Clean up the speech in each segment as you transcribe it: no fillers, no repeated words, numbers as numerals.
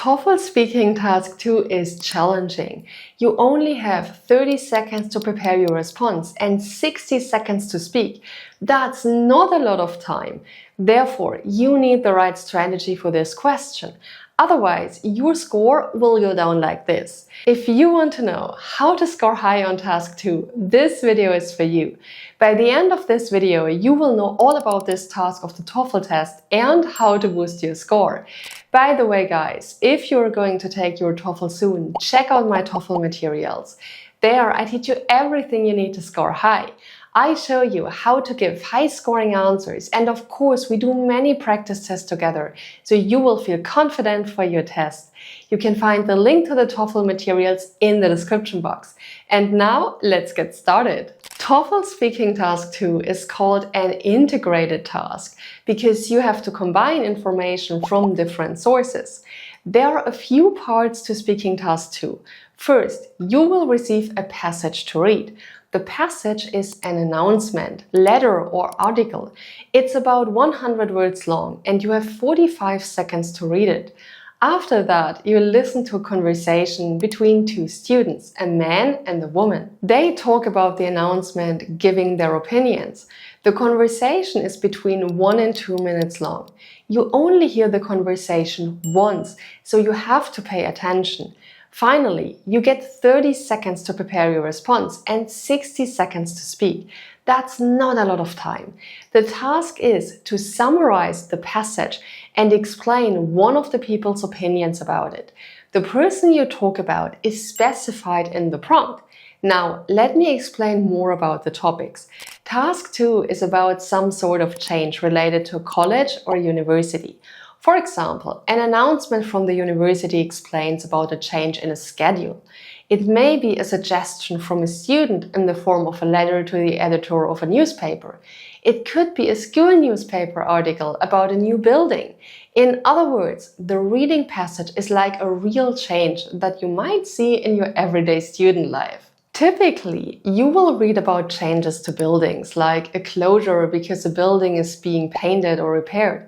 TOEFL Speaking Task 2 is challenging. You only have 30 seconds to prepare your response and 60 seconds to speak. That's not a lot of time. Therefore, you need the right strategy for this question. Otherwise, your score will go down like this. If you want to know how to score high on Task 2, this video is for you. By the end of this video, you will know all about this task of the TOEFL test and how to boost your score. By the way, guys, if you're going to take your TOEFL soon, check out my TOEFL materials. There, I teach you everything you need to score high. I show you how to give high-scoring answers, and of course, we do many practice tests together, so you will feel confident for your test. You can find the link to the TOEFL materials in the description box. And now, let's get started. TOEFL Speaking Task 2 is called an integrated task because you have to combine information from different sources. There are a few parts to Speaking Task 2. First, you will receive a passage to read. The passage is an announcement, letter or article. It's about 100 words long and you have 45 seconds to read it. After that, you listen to a conversation between two students, a man and a woman. They talk about the announcement, giving their opinions. The conversation is between 1 and 2 minutes long. You only hear the conversation once, so you have to pay attention. Finally, you get 30 seconds to prepare your response and 60 seconds to speak. That's not a lot of time. The task is to summarize the passage and explain one of the people's opinions about it. The person you talk about is specified in the prompt. Now, let me explain more about the topics. Task 2 is about some sort of change related to college or university. For example, an announcement from the university explains about a change in a schedule. It may be a suggestion from a student in the form of a letter to the editor of a newspaper. It could be a school newspaper article about a new building. In other words, the reading passage is like a real change that you might see in your everyday student life. Typically, you will read about changes to buildings, like a closure because a building is being painted or repaired.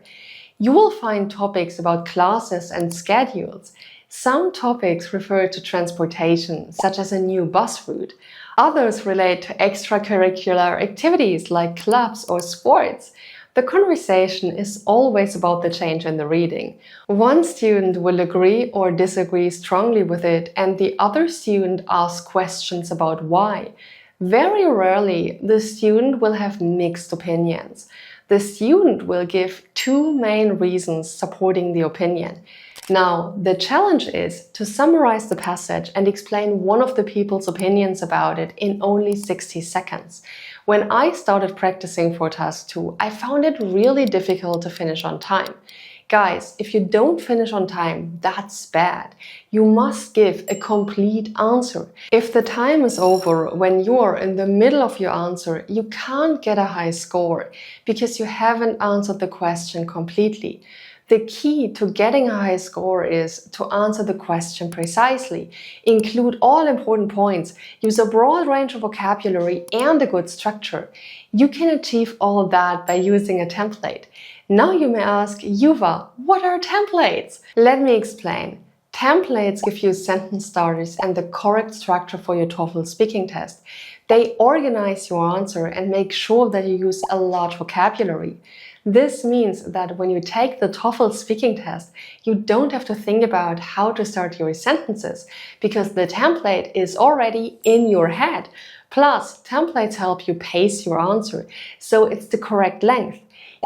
You will find topics about classes and schedules. Some topics refer to transportation, such as a new bus route. Others relate to extracurricular activities like clubs or sports. The conversation is always about the change in the reading. One student will agree or disagree strongly with it, and the other student asks questions about why. Very rarely, the student will have mixed opinions. The student will give two main reasons supporting the opinion. Now, the challenge is to summarize the passage and explain one of the people's opinions about it in only 60 seconds. When I started practicing for Task 2, I found it really difficult to finish on time. Guys, if you don't finish on time, that's bad. You must give a complete answer. If the time is over when you're in the middle of your answer, you can't get a high score because you haven't answered the question completely. The key to getting a high score is to answer the question precisely, include all important points, use a broad range of vocabulary and a good structure. You can achieve all that by using a template. Now you may ask, Juva, what are templates? Let me explain. Templates give you sentence starters and the correct structure for your TOEFL speaking test. They organize your answer and make sure that you use a large vocabulary. This means that when you take the TOEFL speaking test, you don't have to think about how to start your sentences because the template is already in your head. Plus, templates help you pace your answer, so it's the correct length.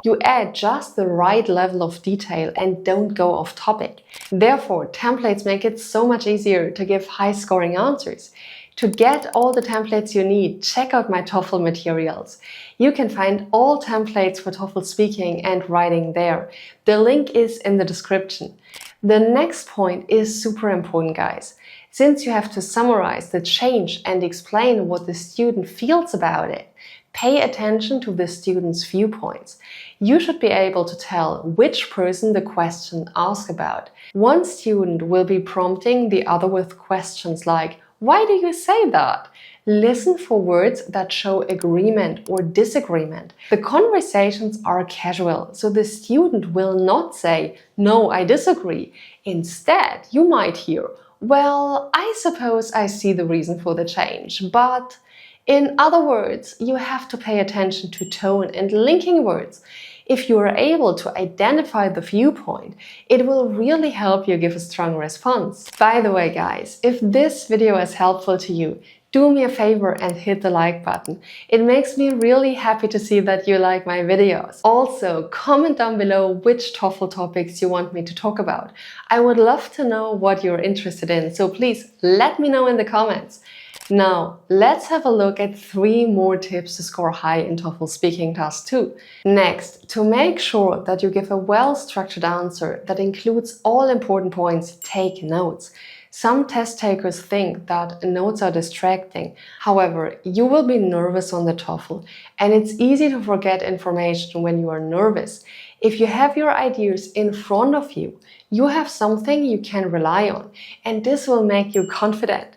You add just the right level of detail and don't go off topic. Therefore, templates make it so much easier to give high-scoring answers. To get all the templates you need, check out my TOEFL materials. You can find all templates for TOEFL speaking and writing there. The link is in the description. The next point is super important, guys. Since you have to summarize the change and explain what the student feels about it, pay attention to the student's viewpoints. You should be able to tell which person the question asks about. One student will be prompting the other with questions like, "Why do you say that?" Listen for words that show agreement or disagreement. The conversations are casual, so the student will not say, "No, I disagree." Instead, you might hear, "Well, I suppose I see the reason for the change, but..." In other words, you have to pay attention to tone and linking words. If you are able to identify the viewpoint, it will really help you give a strong response. By the way, guys, if this video is helpful to you, do me a favor and hit the like button. It makes me really happy to see that you like my videos. Also, comment down below which TOEFL topics you want me to talk about. I would love to know what you're interested in, so please let me know in the comments. Now, let's have a look at 3 more tips to score high in TOEFL Speaking Task 2. Next, to make sure that you give a well-structured answer that includes all important points, take notes. Some test takers think that notes are distracting. However, you will be nervous on the TOEFL, and it's easy to forget information when you are nervous. If you have your ideas in front of you, you have something you can rely on, and this will make you confident.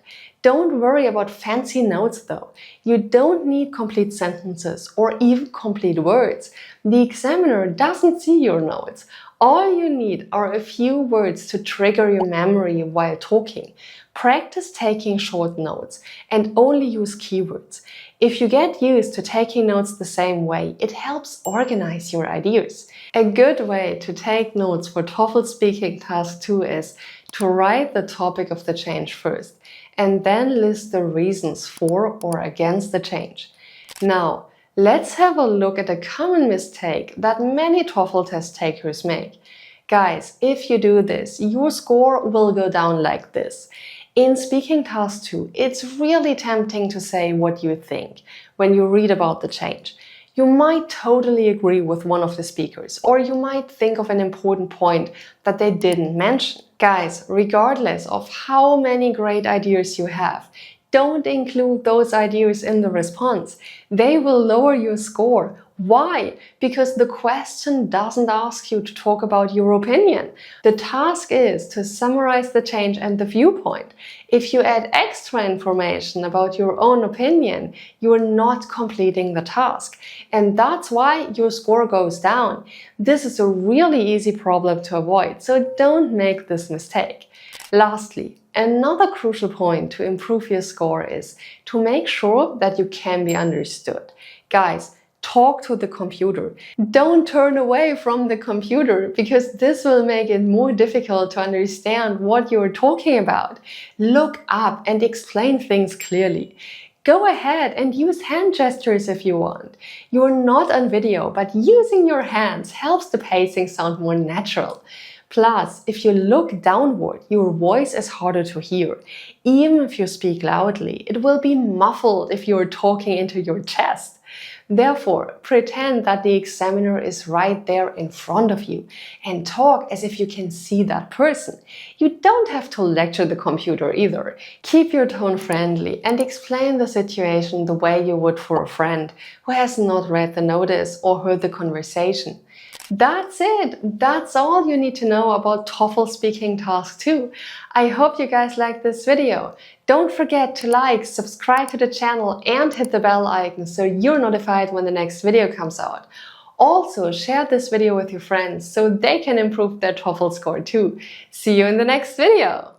Don't worry about fancy notes though. You don't need complete sentences or even complete words. The examiner doesn't see your notes. All you need are a few words to trigger your memory while talking. Practice taking short notes and only use keywords. If you get used to taking notes the same way, it helps organize your ideas. A good way to take notes for TOEFL Speaking Task 2 is to write the topic of the change first, and then list the reasons for or against the change. Now, let's have a look at a common mistake that many TOEFL test takers make. Guys, if you do this, your score will go down like this. In Speaking Task 2, it's really tempting to say what you think when you read about the change. You might totally agree with one of the speakers, or you might think of an important point that they didn't mention. Guys, regardless of how many great ideas you have, don't include those ideas in the response. They will lower your score. Why? Because the question doesn't ask you to talk about your opinion. The task is to summarize the change and the viewpoint. If you add extra information about your own opinion, you're not completing the task. And that's why your score goes down. This is a really easy problem to avoid, so don't make this mistake. Lastly, another crucial point to improve your score is to make sure that you can be understood. Guys, talk to the computer. Don't turn away from the computer because this will make it more difficult to understand what you're talking about. Look up and explain things clearly. Go ahead and use hand gestures if you want. You're not on video, but using your hands helps the pacing sound more natural. Plus, if you look downward, your voice is harder to hear. Even if you speak loudly, it will be muffled if you're talking into your chest. Therefore, pretend that the examiner is right there in front of you and talk as if you can see that person. You don't have to lecture the computer either. Keep your tone friendly and explain the situation the way you would for a friend who has not read the notice or heard the conversation. That's it. That's all you need to know about TOEFL Speaking Task 2. I hope you guys liked this video. Don't forget to like, subscribe to the channel and hit the bell icon so you're notified when the next video comes out. Also, share this video with your friends so they can improve their TOEFL score too. See you in the next video.